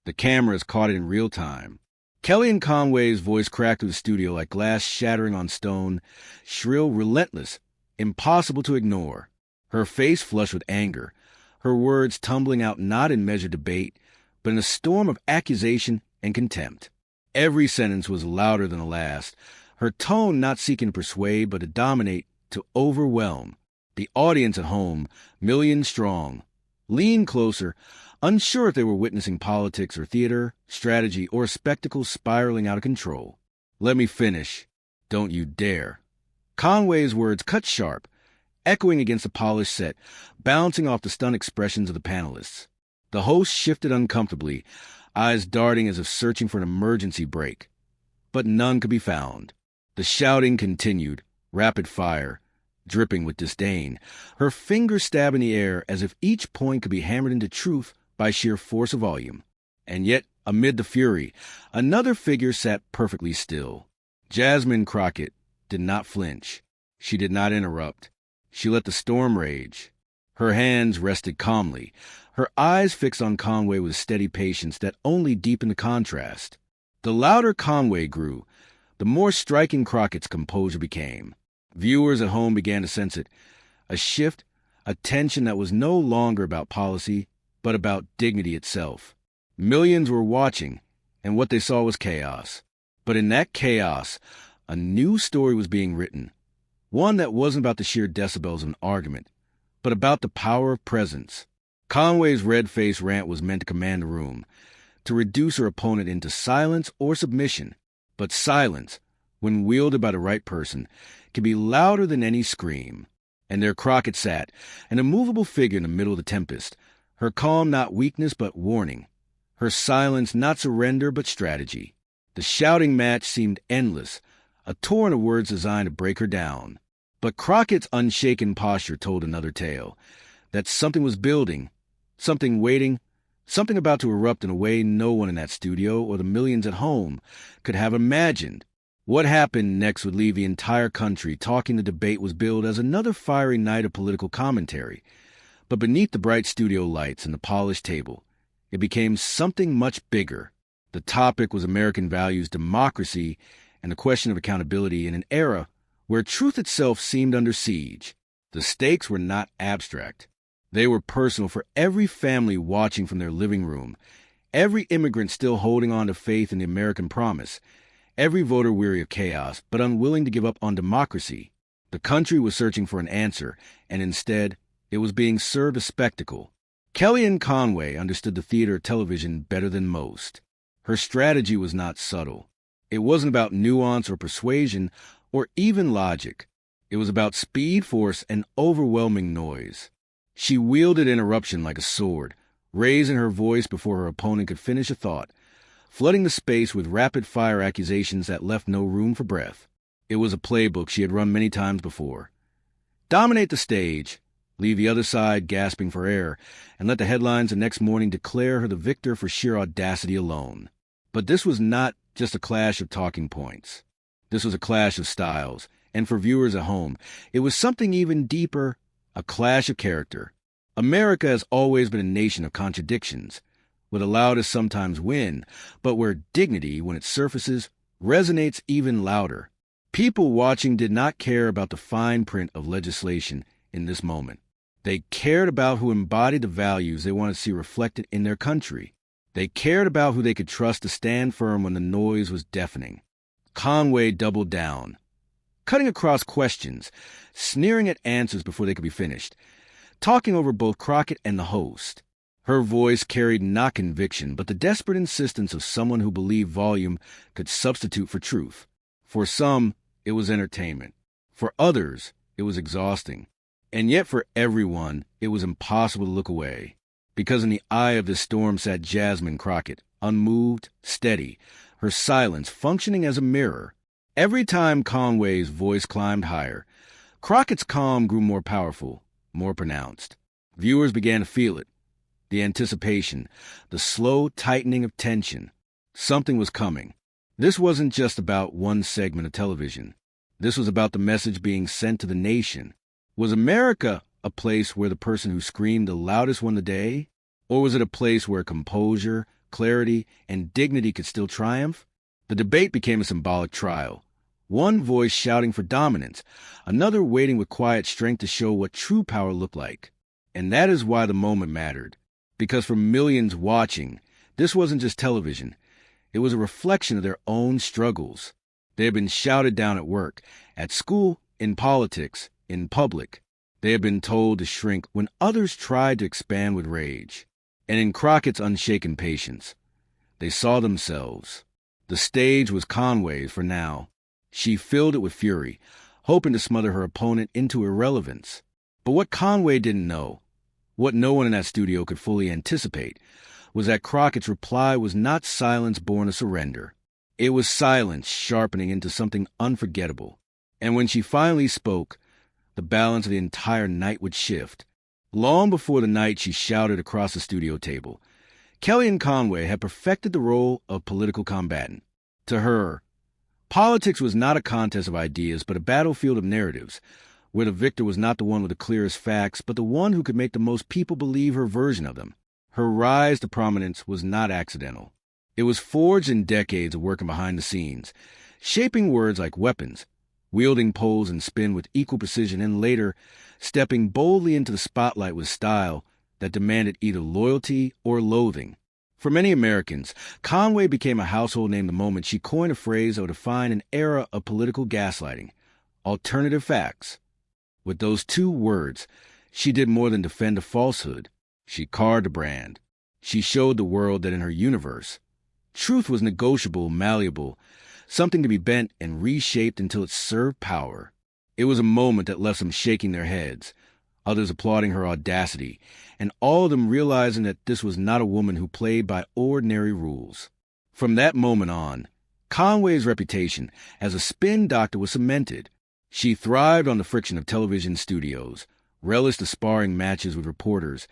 The cameras caught it in real time. Kellyanne Conway's voice cracked through the studio like glass shattering on stone, shrill, relentless, impossible to ignore. Her face flushed with anger, her words tumbling out not in measured debate, but in a storm of accusation and contempt. Every sentence was louder than the last, her tone not seeking to persuade but to dominate, to overwhelm. The audience at home, millions strong, leaned closer, unsure if they were witnessing politics or theater, strategy, or a spectacle spiraling out of control. "Let me finish. Don't you dare." Conway's words cut sharp, echoing against the polished set, bouncing off the stunned expressions of the panelists. The host shifted uncomfortably, eyes darting as if searching for an emergency brake. But none could be found. The shouting continued, rapid fire, dripping with disdain, her fingers stabbing the air as if each point could be hammered into truth by sheer force of volume. And yet, amid the fury, another figure sat perfectly still. Jasmine Crockett did not flinch. She did not interrupt. She let the storm rage. Her hands rested calmly, her eyes fixed on Conway with steady patience that only deepened the contrast. The louder Conway grew, the more striking Crockett's composure became. Viewers at home began to sense it, a shift, a tension that was no longer about policy, but about dignity itself. Millions were watching, and what they saw was chaos. But in that chaos, a new story was being written, one that wasn't about the sheer decibels of an argument, but about the power of presence. Conway's red-faced rant was meant to command the room, to reduce her opponent into silence or submission. But silence, when wielded by the right person, can be louder than any scream. And there Crockett sat, an immovable figure in the middle of the tempest, her calm not weakness but warning, her silence not surrender but strategy. The shouting match seemed endless, a torrent of words designed to break her down. But Crockett's unshaken posture told another tale, that something was building, something waiting, something about to erupt in a way no one in that studio or the millions at home could have imagined. What happened next would leave the entire country talking. The debate was billed as another fiery night of political commentary. But beneath the bright studio lights and the polished table, it became something much bigger. The topic was American values, democracy, and the question of accountability in an era where truth itself seemed under siege. The stakes were not abstract. They were personal for every family watching from their living room, every immigrant still holding on to faith in the American promise, every voter weary of chaos but unwilling to give up on democracy. The country was searching for an answer, and instead, it was being served a spectacle. Kellyanne Conway understood the theater of television better than most. Her strategy was not subtle. It wasn't about nuance or persuasion or even logic. It was about speed, force, and overwhelming noise. She wielded interruption like a sword, raising her voice before her opponent could finish a thought, flooding the space with rapid-fire accusations that left no room for breath. It was a playbook she had run many times before. Dominate the stage, leave the other side gasping for air, and let the headlines the next morning declare her the victor for sheer audacity alone. But this was not just a clash of talking points. This was a clash of styles, and for viewers at home, it was something even deeper, a clash of character. America has always been a nation of contradictions, where the loudest sometimes win, but where dignity, when it surfaces, resonates even louder. People watching did not care about the fine print of legislation in this moment. They cared about who embodied the values they wanted to see reflected in their country. They cared about who they could trust to stand firm when the noise was deafening. Conway doubled down, cutting across questions, sneering at answers before they could be finished, talking over both Crockett and the host. Her voice carried not conviction, but the desperate insistence of someone who believed volume could substitute for truth. For some, it was entertainment. For others, it was exhausting. And yet for everyone, it was impossible to look away. Because in the eye of this storm sat Jasmine Crockett, unmoved, steady, her silence functioning as a mirror. Every time Conway's voice climbed higher, Crockett's calm grew more powerful, more pronounced. Viewers began to feel it. The anticipation, the slow tightening of tension. Something was coming. This wasn't just about one segment of television. This was about the message being sent to the nation. Was America a place where the person who screamed the loudest won the day? Or was it a place where composure, clarity, and dignity could still triumph? The debate became a symbolic trial. One voice shouting for dominance, another waiting with quiet strength to show what true power looked like. And that is why the moment mattered. Because for millions watching, this wasn't just television. It was a reflection of their own struggles. They had been shouted down at work, at school, in politics, in public. They had been told to shrink when others tried to expand with rage. And in Crockett's unshaken patience, they saw themselves. The stage was Conway's for now. She filled it with fury, hoping to smother her opponent into irrelevance. But what Conway didn't know, what no one in that studio could fully anticipate, was that Crockett's reply was not silence born of surrender. It was silence sharpening into something unforgettable. And when she finally spoke, the balance of the entire night would shift. Long before the night she shouted across the studio table, Kellyanne Conway had perfected the role of political combatant. To her, politics was not a contest of ideas, but a battlefield of narratives, where the victor was not the one with the clearest facts, but the one who could make the most people believe her version of them. Her rise to prominence was not accidental. It was forged in decades of working behind the scenes, shaping words like weapons, wielding poles and spin with equal precision, and later stepping boldly into the spotlight with style that demanded either loyalty or loathing. For many Americans, Conway became a household name the moment she coined a phrase that would define an era of political gaslighting: alternative facts. With those two words, she did more than defend a falsehood. She carved a brand. She showed the world that in her universe, truth was negotiable, malleable, something to be bent and reshaped until it served power. It was a moment that left some shaking their heads, others applauding her audacity, and all of them realizing that this was not a woman who played by ordinary rules. From that moment on, Conway's reputation as a spin doctor was cemented. She thrived on the friction of television studios, relished the sparring matches with reporters,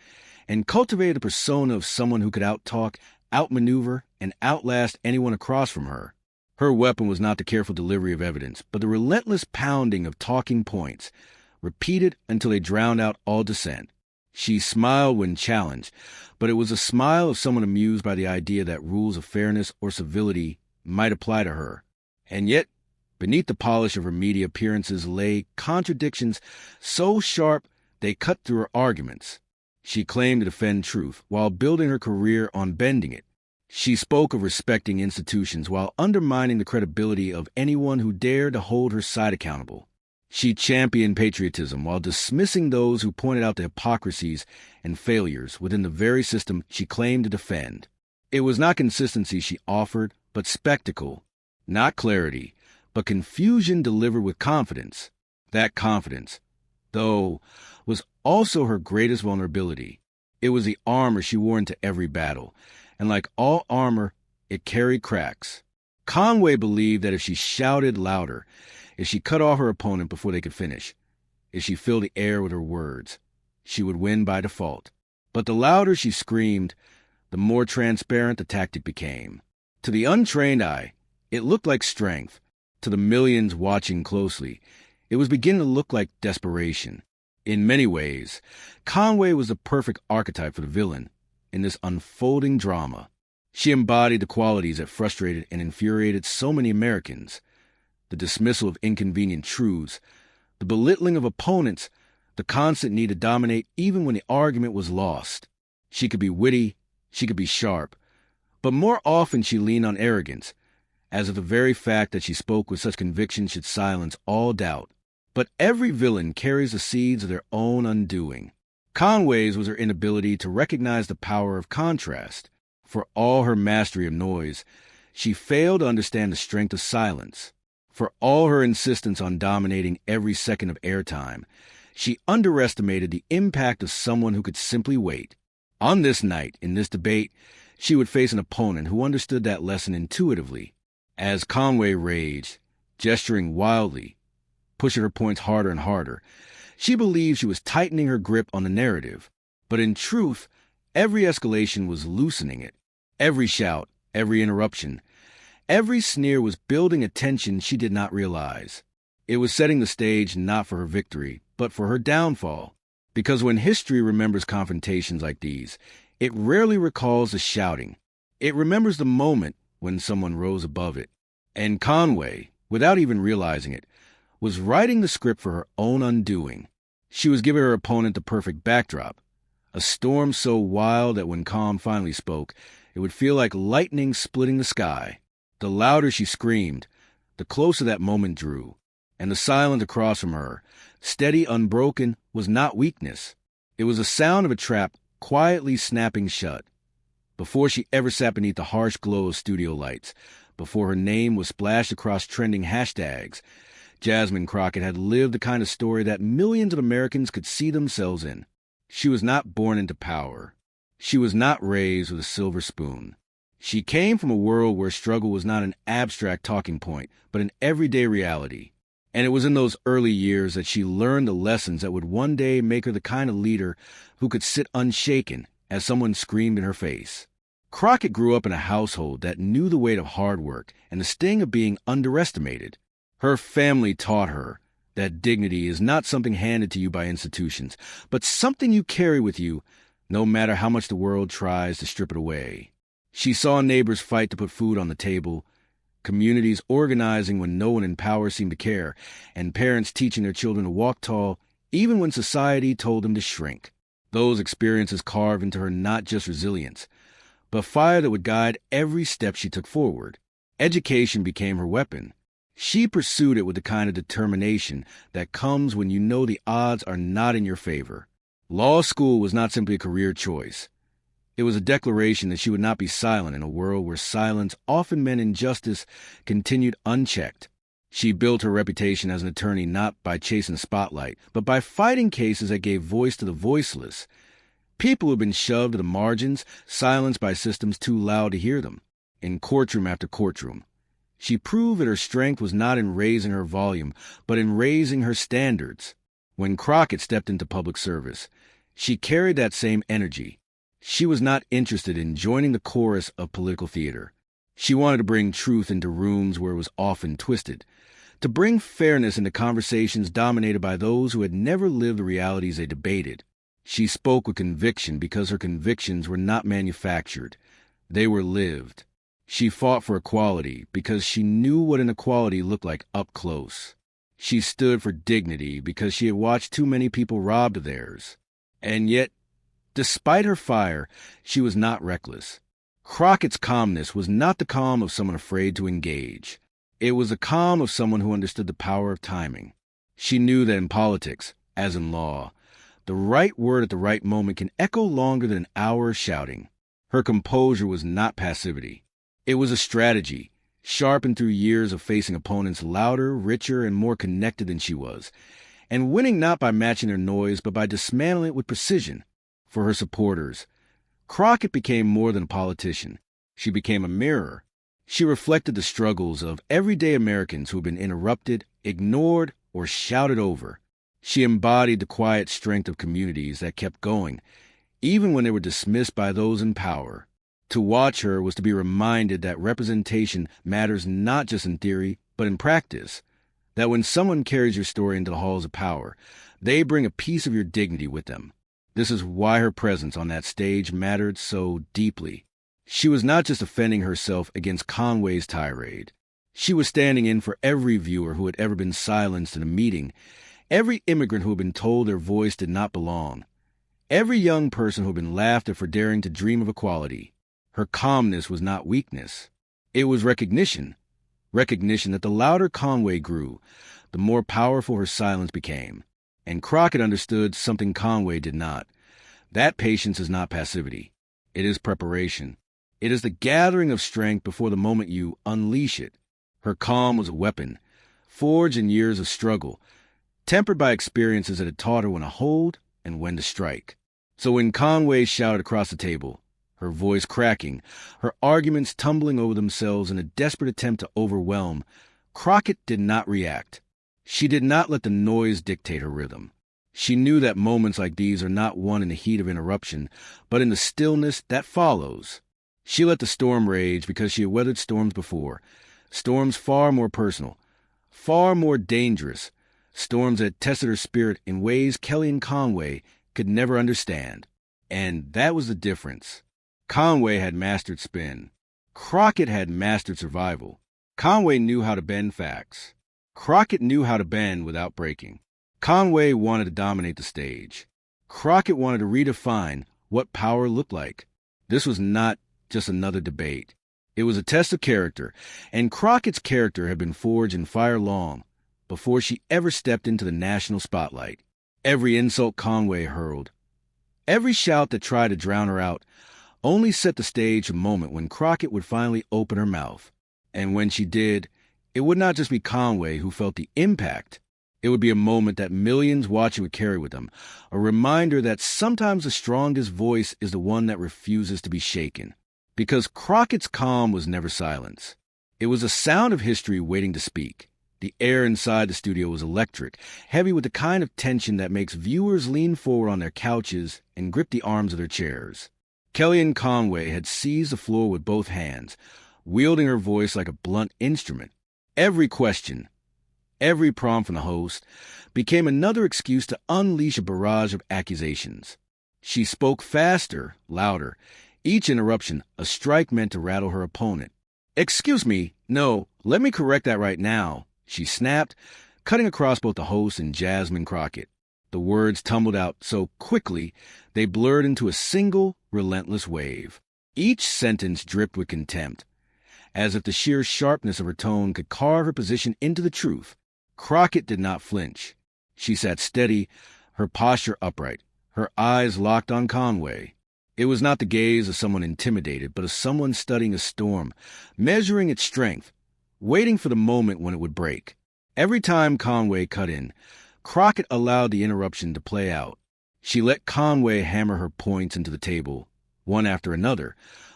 and cultivated a persona of someone who could out-talk, outmaneuver, and outlast anyone across from her. Her weapon was not the careful delivery of evidence, but the relentless pounding of talking points, repeated until they drowned out all dissent. She smiled when challenged, but it was a smile of someone amused by the idea that rules of fairness or civility might apply to her. And yet, beneath the polish of her media appearances lay contradictions so sharp they cut through her arguments. She claimed to defend truth while building her career on bending it. She spoke of respecting institutions while undermining the credibility of anyone who dared to hold her side accountable. She championed patriotism while dismissing those who pointed out the hypocrisies and failures within the very system she claimed to defend. It was not consistency she offered, but spectacle. Not clarity, but confusion delivered with confidence. That confidence, though, was also her greatest vulnerability. It was the armor she wore into every battle, and like all armor, it carried cracks. Conway believed that if she shouted louder, if she cut off her opponent before they could finish, if she filled the air with her words, she would win by default. But the louder she screamed, the more transparent the tactic became. To the untrained eye, it looked like strength. To the millions watching closely, it was beginning to look like desperation. In many ways, Conway was the perfect archetype for the villain in this unfolding drama. She embodied the qualities that frustrated and infuriated so many Americans: the dismissal of inconvenient truths, the belittling of opponents, the constant need to dominate even when the argument was lost. She could be witty, she could be sharp, but more often she leaned on arrogance, as if the very fact that she spoke with such conviction should silence all doubt. But every villain carries the seeds of their own undoing. Conway's was her inability to recognize the power of contrast. For all her mastery of noise, she failed to understand the strength of silence. For all her insistence on dominating every second of airtime, she underestimated the impact of someone who could simply wait. On this night, in this debate, she would face an opponent who understood that lesson intuitively. As Conway raged, gesturing wildly, pushing her points harder and harder, she believed she was tightening her grip on the narrative. But in truth, every escalation was loosening it. Every shout, every interruption, every sneer was building a tension she did not realize. It was setting the stage not for her victory, but for her downfall. Because when history remembers confrontations like these, it rarely recalls the shouting. It remembers the moment when someone rose above it. And Conway, without even realizing it, was writing the script for her own undoing. She was giving her opponent the perfect backdrop, a storm so wild that when calm finally spoke, it would feel like lightning splitting the sky. The louder she screamed, the closer that moment drew, and the silence across from her, steady, unbroken, was not weakness. It was the sound of a trap quietly snapping shut. Before she ever sat beneath the harsh glow of studio lights, before her name was splashed across trending hashtags, Jasmine Crockett had lived the kind of story that millions of Americans could see themselves in. She was not born into power. She was not raised with a silver spoon. She came from a world where struggle was not an abstract talking point, but an everyday reality. And it was in those early years that she learned the lessons that would one day make her the kind of leader who could sit unshaken as someone screamed in her face. Crockett grew up in a household that knew the weight of hard work and the sting of being underestimated. Her family taught her that dignity is not something handed to you by institutions, but something you carry with you no matter how much the world tries to strip it away. She saw neighbors fight to put food on the table, communities organizing when no one in power seemed to care, and parents teaching their children to walk tall even when society told them to shrink. Those experiences carved into her not just resilience, but fire that would guide every step she took forward. Education became her weapon. She pursued it with the kind of determination that comes when you know the odds are not in your favor. Law school was not simply a career choice. It was a declaration that she would not be silent in a world where silence often meant injustice continued unchecked. She built her reputation as an attorney not by chasing the spotlight, but by fighting cases that gave voice to the voiceless. People who had been shoved to the margins, silenced by systems too loud to hear them. In courtroom after courtroom, she proved that her strength was not in raising her volume, but in raising her standards. When Crockett stepped into public service, she carried that same energy. She was not interested in joining the chorus of political theater. She wanted to bring truth into rooms where it was often twisted, to bring fairness into conversations dominated by those who had never lived the realities they debated. She spoke with conviction because her convictions were not manufactured. They were lived. She fought for equality because she knew what inequality looked like up close. She stood for dignity because she had watched too many people robbed of theirs. And yet, despite her fire, she was not reckless. Crockett's calmness was not the calm of someone afraid to engage. It was the calm of someone who understood the power of timing. She knew that in politics, as in law, the right word at the right moment can echo longer than an hour of shouting. Her composure was not passivity. It was a strategy, sharpened through years of facing opponents louder, richer, and more connected than she was, and winning not by matching their noise, but by dismantling it with precision. For her supporters, Crockett became more than a politician. She became a mirror. She reflected the struggles of everyday Americans who had been interrupted, ignored, or shouted over. She embodied the quiet strength of communities that kept going, even when they were dismissed by those in power. To watch her was to be reminded that representation matters not just in theory, but in practice. That when someone carries your story into the halls of power, they bring a piece of your dignity with them. This is why her presence on that stage mattered so deeply. She was not just defending herself against Conway's tirade. She was standing in for every viewer who had ever been silenced in a meeting, every immigrant who had been told their voice did not belong, every young person who had been laughed at for daring to dream of equality. Her calmness was not weakness. It was recognition that the louder Conway grew, the more powerful her silence became. And Crockett understood something Conway did not. That patience is not passivity. It is preparation. It is the gathering of strength before the moment you unleash it. Her calm was a weapon, forged in years of struggle, tempered by experiences that had taught her when to hold and when to strike. So when Conway shouted across the table, her voice cracking, her arguments tumbling over themselves in a desperate attempt to overwhelm, Crockett did not react. She did not let the noise dictate her rhythm. She knew that moments like these are not won in the heat of interruption, but in the stillness that follows. She let the storm rage because she had weathered storms before, storms far more personal, far more dangerous, storms that tested her spirit in ways Kellyanne Conway could never understand. And that was the difference. Conway had mastered spin. Crockett had mastered survival. Conway knew how to bend facts. Crockett knew how to bend without breaking. Conway wanted to dominate the stage. Crockett wanted to redefine what power looked like. This was not just another debate. It was a test of character, and Crockett's character had been forged in fire long before she ever stepped into the national spotlight. Every insult Conway hurled, every shout that tried to drown her out, only set the stage a moment when Crockett would finally open her mouth. And when she did, it would not just be Conway who felt the impact. It would be a moment that millions watching would carry with them, a reminder that sometimes the strongest voice is the one that refuses to be shaken. Because Crockett's calm was never silence. It was a sound of history waiting to speak. The air inside the studio was electric, heavy with the kind of tension that makes viewers lean forward on their couches and grip the arms of their chairs. Kellyanne Conway had seized the floor with both hands, wielding her voice like a blunt instrument. Every question, every prompt from the host, became another excuse to unleash a barrage of accusations. She spoke faster, louder, each interruption a strike meant to rattle her opponent. "Excuse me, no, let me correct that right now," she snapped, cutting across both the host and Jasmine Crockett. The words tumbled out so quickly they blurred into a single, relentless wave. Each sentence dripped with contempt, as if the sheer sharpness of her tone could carve her position into the truth. Crockett did not flinch. She sat steady, her posture upright, her eyes locked on Conway. It was not the gaze of someone intimidated, but of someone studying a storm, measuring its strength, waiting for the moment when it would break. Every time Conway cut in, Crockett allowed the interruption to play out. She let Conway hammer her points into the table, one after another,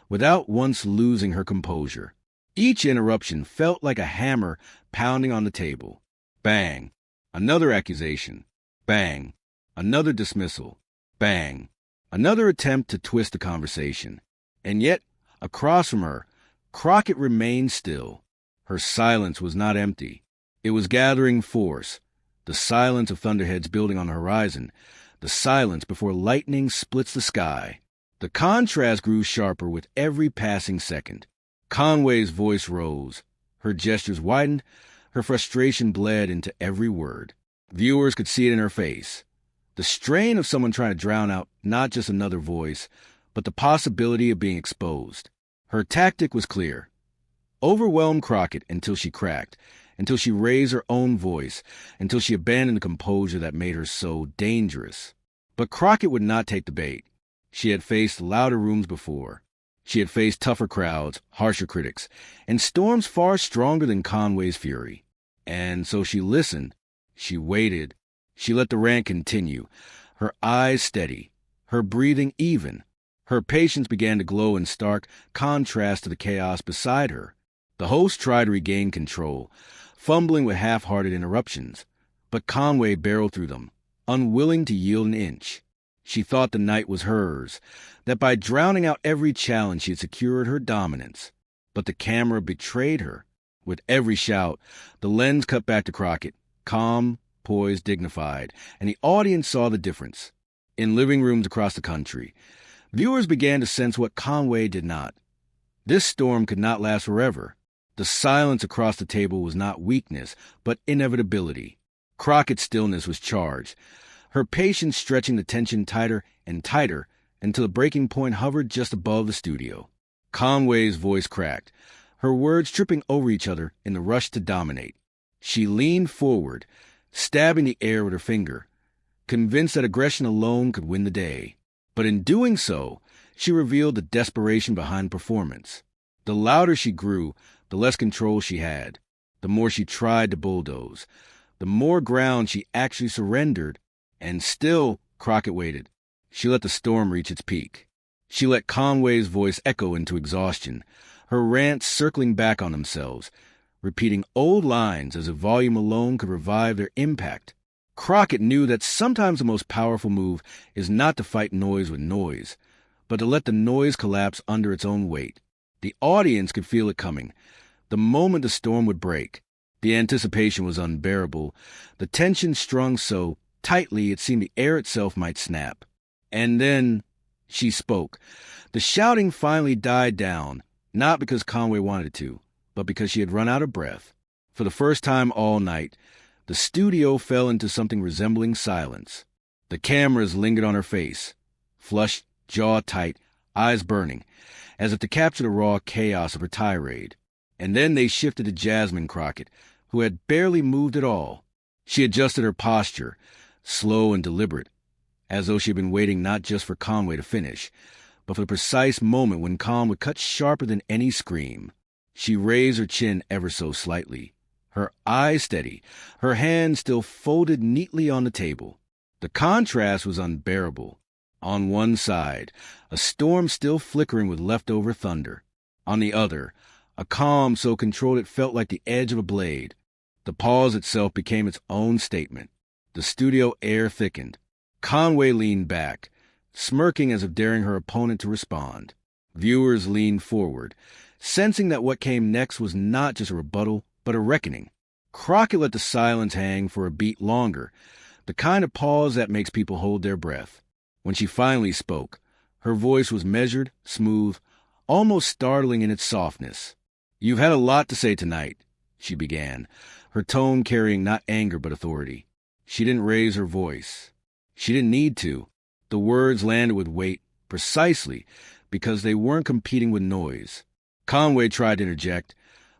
without once losing her composure. Each interruption felt like a hammer pounding on the table. Bang. Another accusation. Bang. Another dismissal. Bang. Another attempt to twist the conversation. And yet, across from her, Crockett remained still. Her silence was not empty. It was gathering force. The silence of thunderheads building on the horizon. The silence before lightning splits the sky. The contrast grew sharper with every passing second. Conway's voice rose. Her gestures widened. Her frustration bled into every word. Viewers could see it in her face. The strain of someone trying to drown out not just another voice, but the possibility of being exposed. Her tactic was clear. Overwhelm Crockett until she cracked, until she raised her own voice, until she abandoned the composure that made her so dangerous. But Crockett would not take the bait. She had faced louder rooms before. She had faced tougher crowds, harsher critics, and storms far stronger than Conway's fury. And so she listened. She waited. She let the rant continue, her eyes steady, her breathing even. Her patience began to glow in stark contrast to the chaos beside her. The host tried to regain control, fumbling with half-hearted interruptions, but Conway barreled through them, unwilling to yield an inch. She thought the night was hers, that by drowning out every challenge she had secured her dominance. But the camera betrayed her. With every shout, the lens cut back to Crockett, calm, poised, dignified, and the audience saw the difference. In living rooms across the country, viewers began to sense what Conway did not. This storm could not last forever. The silence across the table was not weakness, but inevitability. Crockett's stillness was charged, her patience stretching the tension tighter and tighter until the breaking point hovered just above the studio. Conway's voice cracked, her words tripping over each other in the rush to dominate. She leaned forward, stabbing the air with her finger, convinced that aggression alone could win the day. But in doing so, she revealed the desperation behind performance. The louder she grew, the less control she had. The more she tried to bulldoze, the more ground she actually surrendered. And still, Crockett waited. She let the storm reach its peak. She let Conway's voice echo into exhaustion, her rants circling back on themselves, repeating old lines as if volume alone could revive their impact. Crockett knew that sometimes the most powerful move is not to fight noise with noise, but to let the noise collapse under its own weight. The audience could feel it coming. The moment the storm would break, the anticipation was unbearable, the tension strung so tightly it seemed the air itself might snap. And then She spoke. The shouting finally died down, not because Conway wanted it to, but because she had run out of breath. For the first time all night, the studio fell into something resembling silence. The cameras lingered on her face, flushed, jaw tight, eyes burning, as if to capture the raw chaos of her tirade. And then they shifted to Jasmine Crockett, who had barely moved at all. She adjusted her posture, slow and deliberate, as though she had been waiting not just for Conway to finish, but for the precise moment when calm would cut sharper than any scream. She raised her chin ever so slightly, her eyes steady, her hands still folded neatly on the table. The contrast was unbearable. On one side, a storm still flickering with leftover thunder. On the other, a calm so controlled it felt like the edge of a blade. The pause itself became its own statement. The studio air thickened. Conway leaned back, smirking as if daring her opponent to respond. Viewers leaned forward, sensing that what came next was not just a rebuttal, but a reckoning. Crockett let the silence hang for a beat longer, the kind of pause that makes people hold their breath. When she finally spoke, her voice was measured, smooth, almost startling in its softness. "You've had a lot to say tonight," she began, her tone carrying not anger but authority. She didn't raise her voice. She didn't need to. The words landed with weight, precisely because they weren't competing with noise. Conway tried to interject,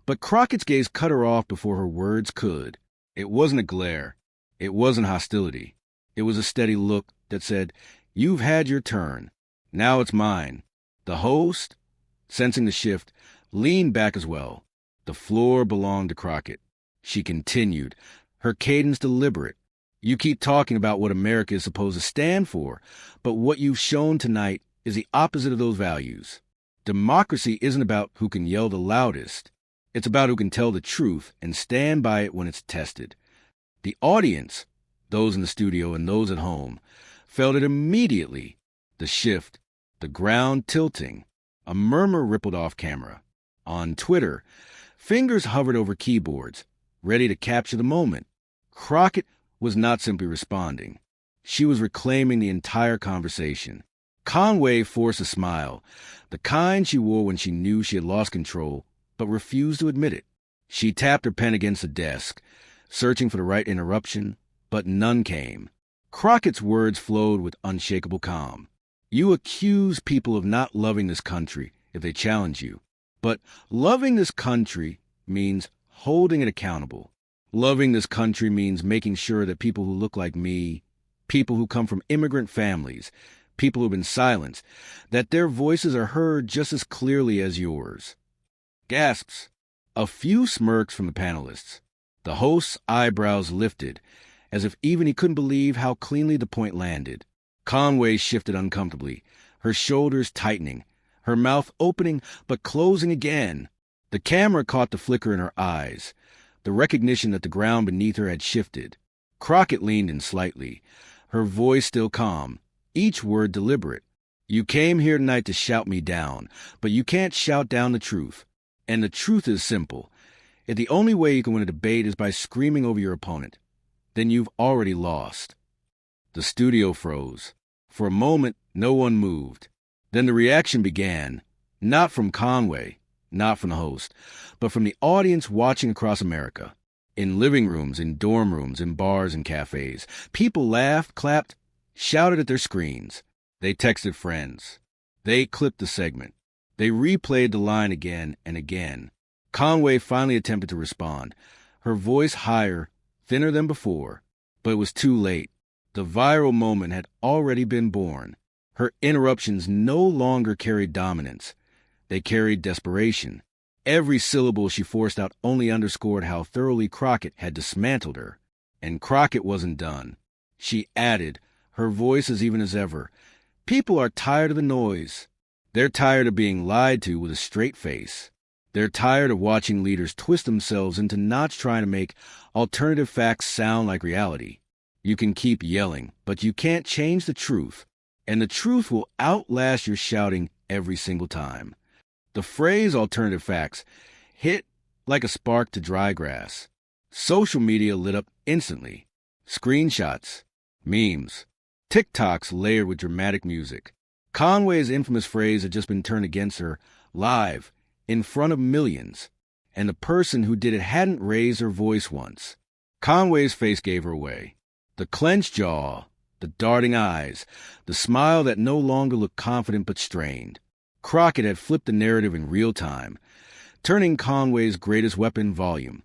but Crockett's gaze cut her off before her words could. It wasn't a glare. It wasn't hostility. It was a steady look that said, "You've had your turn. Now it's mine." The host, sensing the shift, leaned back as well. The floor belonged to Crockett. She continued, her cadence deliberate. "You keep talking about what America is supposed to stand for, but what you've shown tonight is the opposite of those values. Democracy isn't about who can yell the loudest. It's about who can tell the truth and stand by it when it's tested." The audience, those in the studio and those at home, felt it immediately. The shift, the ground tilting. A murmur rippled off camera. On Twitter, fingers hovered over keyboards, ready to capture the moment. Crockett was not simply responding. She was reclaiming the entire conversation. Conway forced a smile, the kind she wore when she knew she had lost control, but refused to admit it. She tapped her pen against the desk, searching for the right interruption, but none came. Crockett's words flowed with unshakable calm. "You accuse people of not loving this country if they challenge you. But loving this country means holding it accountable. Loving this country means making sure that people who look like me, people who come from immigrant families, people who've been silenced, that their voices are heard just as clearly as yours." Gasps. A few smirks from the panelists. The host's eyebrows lifted, as if even he couldn't believe how cleanly the point landed. Conway shifted uncomfortably, her shoulders tightening, her mouth opening but closing again. The camera caught the flicker in her eyes, the recognition that the ground beneath her had shifted. Crockett leaned in slightly, her voice still calm, each word deliberate. "You came here tonight to shout me down, but you can't shout down the truth. And the truth is simple. If the only way you can win a debate is by screaming over your opponent, then you've already lost." The studio froze. For a moment, no one moved. Then the reaction began, not from Conway, not from the host, but from the audience watching across America. In living rooms, in dorm rooms, in bars and cafes, people laughed, clapped, shouted at their screens. They texted friends. They clipped the segment. They replayed the line again and again. Conway finally attempted to respond, her voice higher, thinner than before, but it was too late. The viral moment had already been born. Her interruptions no longer carried dominance. They carried desperation. Every syllable she forced out only underscored how thoroughly Crockett had dismantled her. And Crockett wasn't done. She added, her voice as even as ever, "People are tired of the noise. They're tired of being lied to with a straight face. They're tired of watching leaders twist themselves into knots trying to make alternative facts sound like reality. You can keep yelling, but you can't change the truth. And the truth will outlast your shouting every single time." The phrase alternative facts hit like a spark to dry grass. Social media lit up instantly. Screenshots, memes, TikToks layered with dramatic music. Conway's infamous phrase had just been turned against her, live, in front of millions, and the person who did it hadn't raised her voice once. Conway's face gave her away. The clenched jaw, the darting eyes, the smile that no longer looked confident but strained. Crockett had flipped the narrative in real time, turning Conway's greatest weapon, volume,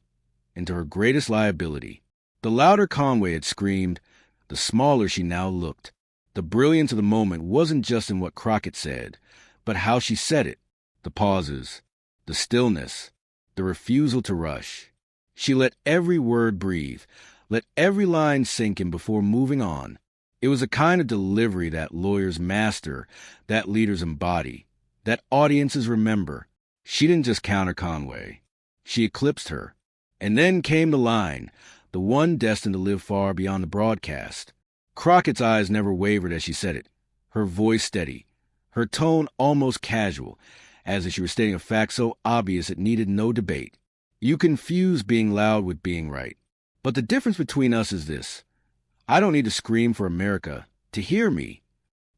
into her greatest liability. The louder Conway had screamed, the smaller she now looked. The brilliance of the moment wasn't just in what Crockett said, but how she said it. The pauses, the stillness, the refusal to rush. She let every word breathe, let every line sink in before moving on. It was a kind of delivery that lawyers master, that leaders embody, that audiences remember. She didn't just counter Conway. She eclipsed her. And then came the line, the one destined to live far beyond the broadcast. Crockett's eyes never wavered as she said it, her voice steady, her tone almost casual, as if she were stating a fact so obvious it needed no debate. You confuse being loud with being right. But the difference between us is this. I don't need to scream for America to hear me.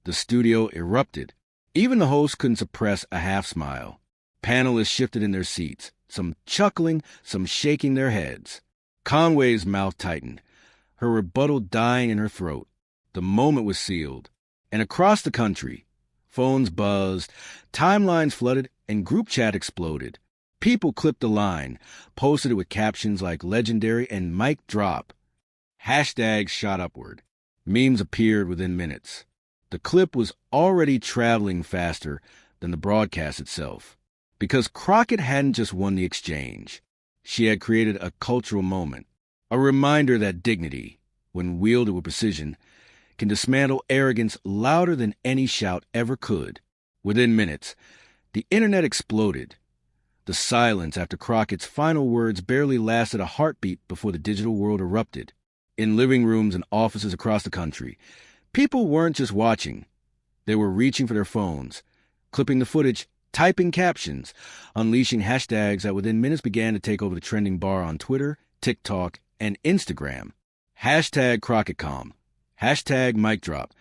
The studio erupted. Even the host couldn't suppress a half smile. Panelists shifted in their seats, some chuckling, some shaking their heads. Conway's mouth tightened, her rebuttal dying in her throat. The moment was sealed. And across the country, phones buzzed, timelines flooded, and group chat exploded. People clipped the line, posted it with captions like legendary and mic drop. Hashtags shot upward. Memes appeared within minutes. The clip was already traveling faster than the broadcast itself. Because Crockett hadn't just won the exchange. She had created a cultural moment. A reminder that dignity, when wielded with precision, can dismantle arrogance louder than any shout ever could. Within minutes, the internet exploded. The silence after Crockett's final words barely lasted a heartbeat before the digital world erupted. In living rooms and offices across the country, people weren't just watching. They were reaching for their phones, clipping the footage, typing captions, unleashing hashtags that within minutes began to take over the trending bar on Twitter, TikTok, and Instagram. Hashtag CrockettCalm. Hashtag mic drop.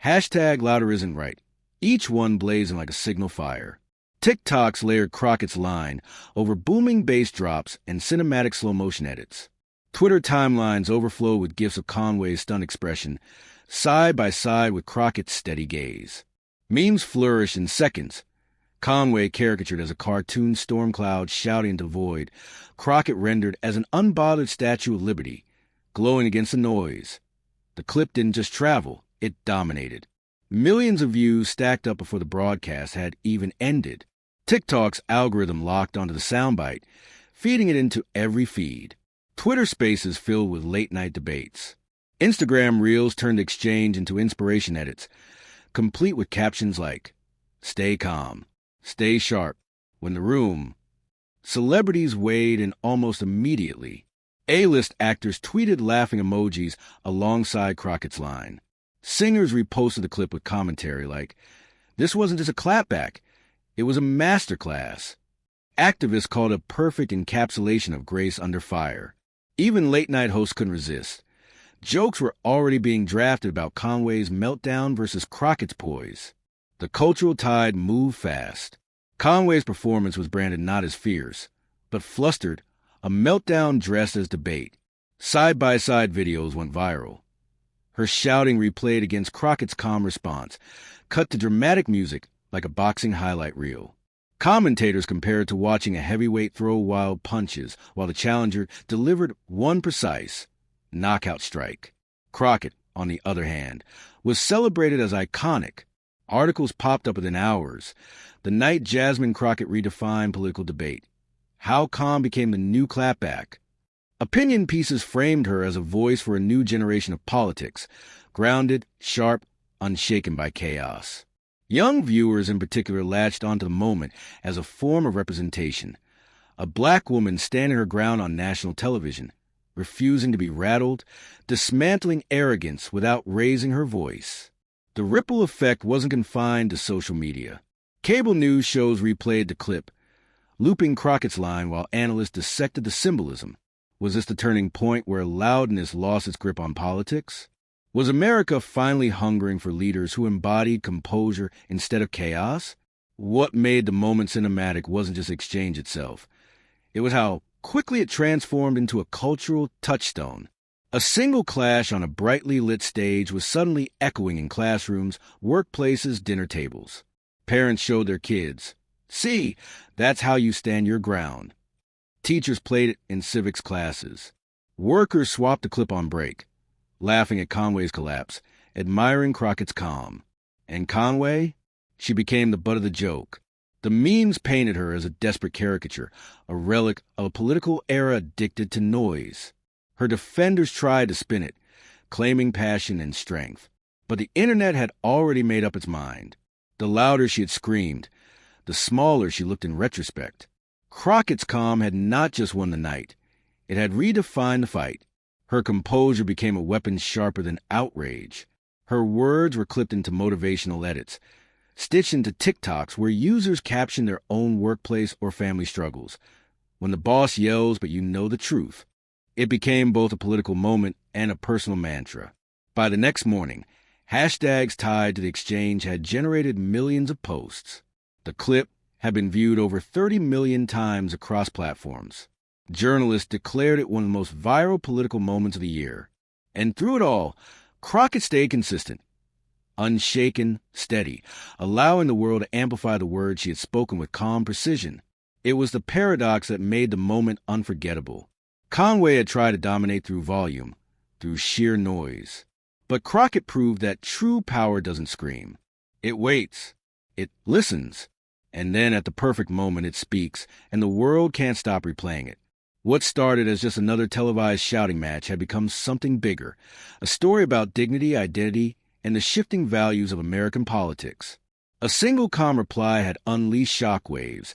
Hashtag louder isn't right. Each one blazing like a signal fire. TikToks layered Crockett's line over booming bass drops and cinematic slow-motion edits. Twitter timelines overflowed with gifs of Conway's stunned expression, side by side with Crockett's steady gaze. Memes flourished in seconds. Conway caricatured as a cartoon storm cloud shouting into the void, Crockett rendered as an unbothered Statue of Liberty, glowing against the noise. The clip didn't just travel, it dominated. Millions of views stacked up before the broadcast had even ended. TikTok's algorithm locked onto the soundbite, feeding it into every feed. Twitter Spaces filled with late-night debates. Instagram Reels turned the exchange into inspiration edits, complete with captions like, "Stay calm, stay sharp." When the room, celebrities weighed in almost immediately. A-list actors tweeted laughing emojis alongside Crockett's line. Singers reposted the clip with commentary like, "This wasn't just a clapback, it was a masterclass." Activists called it a perfect encapsulation of grace under fire. Even late-night hosts couldn't resist. Jokes were already being drafted about Conway's meltdown versus Crockett's poise. The cultural tide moved fast. Conway's performance was branded not as fierce, but flustered, a meltdown dressed as debate. Side-by-side videos went viral. Her shouting replayed against Crockett's calm response, cut to dramatic music like a boxing highlight reel. Commentators compared it to watching a heavyweight throw wild punches while the challenger delivered one precise knockout strike. Crockett, on the other hand, was celebrated as iconic. Articles popped up within hours. The night Jasmine Crockett redefined political debate. How calm became the new clapback. Opinion pieces framed her as a voice for a new generation of politics, grounded, sharp, unshaken by chaos. Young viewers in particular latched onto the moment as a form of representation. A black woman standing her ground on national television, refusing to be rattled, dismantling arrogance without raising her voice. The ripple effect wasn't confined to social media. Cable news shows replayed the clip, looping Crockett's line while analysts dissected the symbolism. Was this the turning point where loudness lost its grip on politics? Was America finally hungering for leaders who embodied composure instead of chaos? What made the moment cinematic wasn't just exchange itself. It was how quickly it transformed into a cultural touchstone. A single clash on a brightly lit stage was suddenly echoing in classrooms, workplaces, dinner tables. Parents showed their kids, "See, that's how you stand your ground." Teachers played it in civics classes. Workers swapped the clip on break, laughing at Conway's collapse, admiring Crockett's calm. And Conway? She became the butt of the joke. The memes painted her as a desperate caricature, a relic of a political era addicted to noise. Her defenders tried to spin it, claiming passion and strength. But the internet had already made up its mind. The louder she had screamed, the smaller she looked in retrospect. Crockett's calm had not just won the night. It had redefined the fight. Her composure became a weapon sharper than outrage. Her words were clipped into motivational edits, stitched into TikToks where users captioned their own workplace or family struggles. When the boss yells but you know the truth, it became both a political moment and a personal mantra. By the next morning, hashtags tied to the exchange had generated millions of posts. The clip had been viewed over 30 million times across platforms. Journalists declared it one of the most viral political moments of the year. And through it all, Crockett stayed consistent, unshaken, steady, allowing the world to amplify the words she had spoken with calm precision. It was the paradox that made the moment unforgettable. Conway had tried to dominate through volume, through sheer noise. But Crockett proved that true power doesn't scream. It waits. It listens. And then at the perfect moment it speaks, and the world can't stop replaying it. What started as just another televised shouting match had become something bigger, a story about dignity, identity, and the shifting values of American politics. A single calm reply had unleashed shockwaves,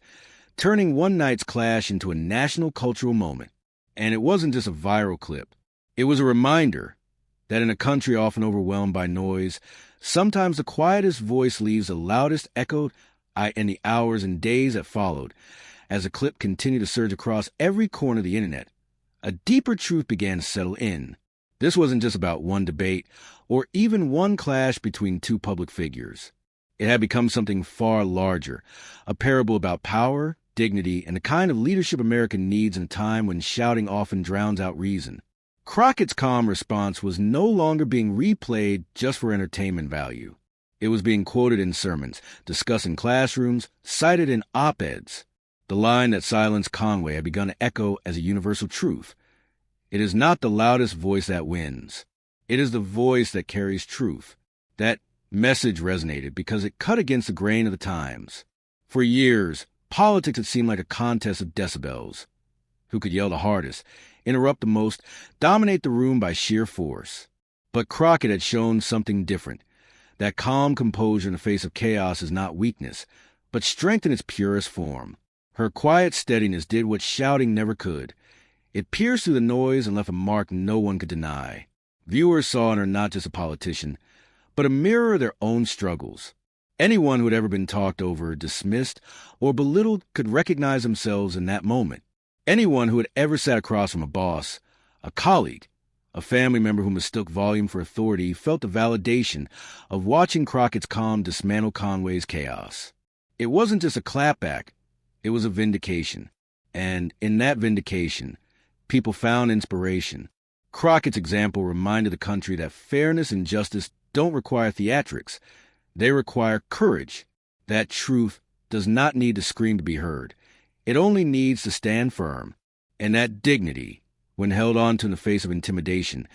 turning one night's clash into a national cultural moment. And it wasn't just a viral clip. It was a reminder that in a country often overwhelmed by noise, sometimes the quietest voice leaves the loudest echo in the hours and days that followed. As the clip continued to surge across every corner of the internet, a deeper truth began to settle in. This wasn't just about one debate or even one clash between two public figures. It had become something far larger, a parable about power, dignity, and the kind of leadership America needs in a time when shouting often drowns out reason. Crockett's calm response was no longer being replayed just for entertainment value. It was being quoted in sermons, discussed in classrooms, cited in op-eds. The line that silenced Conway had begun to echo as a universal truth. It is not the loudest voice that wins. It is the voice that carries truth. That message resonated because it cut against the grain of the times. For years, politics had seemed like a contest of decibels. Who could yell the hardest, interrupt the most, dominate the room by sheer force. But Crockett had shown something different. That calm composure in the face of chaos is not weakness, but strength in its purest form. Her quiet steadiness did what shouting never could. It pierced through the noise and left a mark no one could deny. Viewers saw in her not just a politician, but a mirror of their own struggles. Anyone who had ever been talked over, dismissed, or belittled could recognize themselves in that moment. Anyone who had ever sat across from a boss, a colleague, a family member who mistook volume for authority felt the validation of watching Crockett's calm dismantle Conway's chaos. It wasn't just a clapback. It was a vindication. And in that vindication, people found inspiration. Crockett's example reminded the country that fairness and justice don't require theatrics. They require courage. That truth does not need to scream to be heard. It only needs to stand firm. And that dignity, when held on to in the face of intimidation,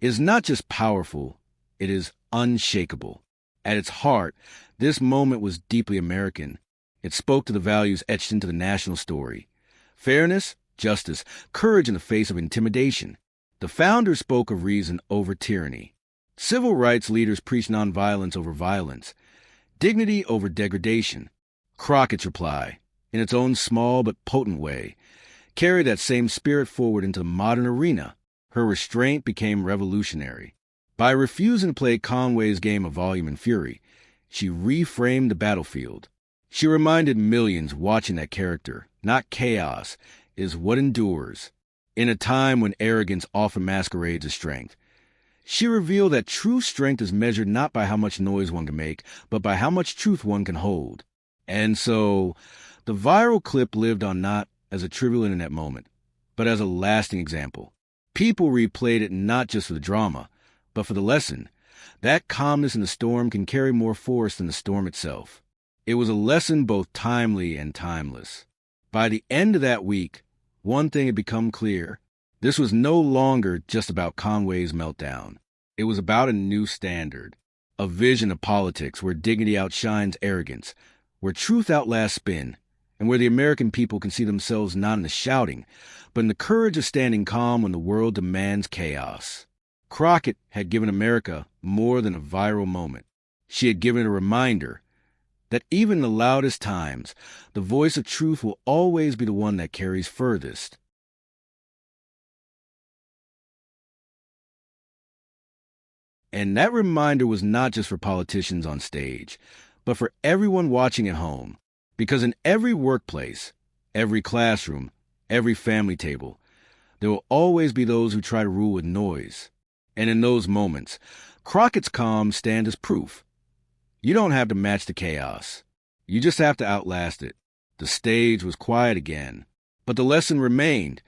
is not just powerful, it is unshakable. At its heart, this moment was deeply American. It spoke to the values etched into the national story. Fairness, justice, courage in the face of intimidation. The founders spoke of reason over tyranny. Civil rights leaders preached nonviolence over violence, dignity over degradation. Crockett's reply, in its own small but potent way, carried that same spirit forward into the modern arena. Her restraint became revolutionary. By refusing to play Conway's game of volume and fury, she reframed the battlefield. She reminded millions watching that character, not chaos, is what endures. In a time when arrogance often masquerades as strength, She revealed that true strength is measured not by how much noise one can make, but by how much truth one can hold. And so, the viral clip lived on not as a trivial internet moment, but as a lasting example. People replayed it not just for the drama, but for the lesson. That calmness in the storm can carry more force than the storm itself. It was a lesson both timely and timeless. By the end of that week, one thing had become clear. This was no longer just about Conway's meltdown. It was about a new standard, a vision of politics where dignity outshines arrogance, where truth outlasts spin, and where the American people can see themselves not in the shouting, but in the courage of standing calm when the world demands chaos. Crockett had given America more than a viral moment. She had given it a reminder that even in the loudest times, the voice of truth will always be the one that carries furthest. And that reminder was not just for politicians on stage, but for everyone watching at home. Because in every workplace, every classroom, every family table, there will always be those who try to rule with noise. And in those moments, Crockett's calm stands as proof. You don't have to match the chaos. You just have to outlast it. The stage was quiet again, but the lesson remained,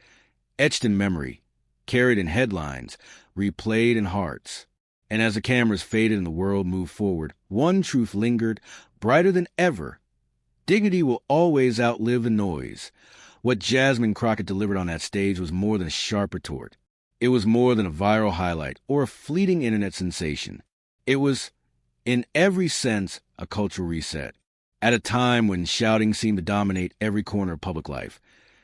etched in memory, carried in headlines, replayed in hearts. And as the cameras faded and the world moved forward, one truth lingered, brighter than ever. Dignity will always outlive the noise. What Jasmine Crockett delivered on that stage was more than a sharp retort. It was more than a viral highlight or a fleeting internet sensation. It was, in every sense, a cultural reset. At a time when shouting seemed to dominate every corner of public life,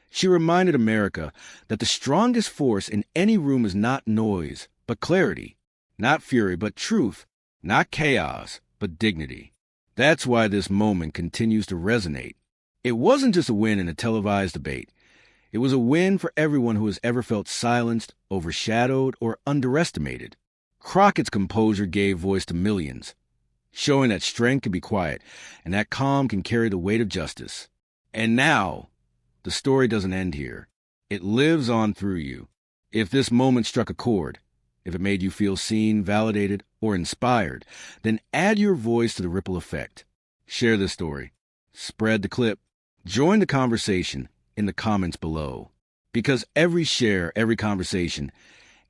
she reminded America that the strongest force in any room is not noise, but clarity. Not fury, but truth. Not chaos, but dignity. That's why this moment continues to resonate. It wasn't just a win in a televised debate. It was a win for everyone who has ever felt silenced, overshadowed, or underestimated. Crockett's composure gave voice to millions, showing that strength can be quiet and that calm can carry the weight of justice. And now, the story doesn't end here. It lives on through you. If this moment struck a chord, if it made you feel seen, validated, or inspired, then add your voice to the ripple effect. Share this story. Spread the clip. Join the conversation in the comments below. Because every share, every conversation,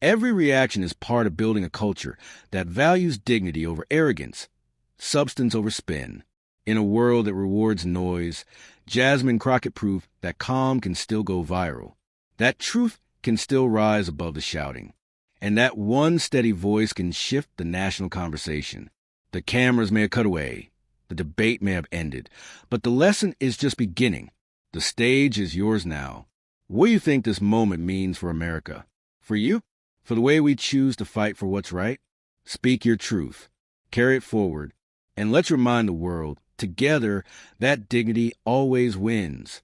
every reaction is part of building a culture that values dignity over arrogance, substance over spin. In a world that rewards noise, Jasmine Crockett proved that calm can still go viral, that truth can still rise above the shouting, and that one steady voice can shift the national conversation. The cameras may have cut away, the debate may have ended, but the lesson is just beginning. The stage is yours now. What do you think this moment means for America? For you? For the way we choose to fight for what's right? Speak your truth. Carry it forward. And let's remind the world, together, that dignity always wins.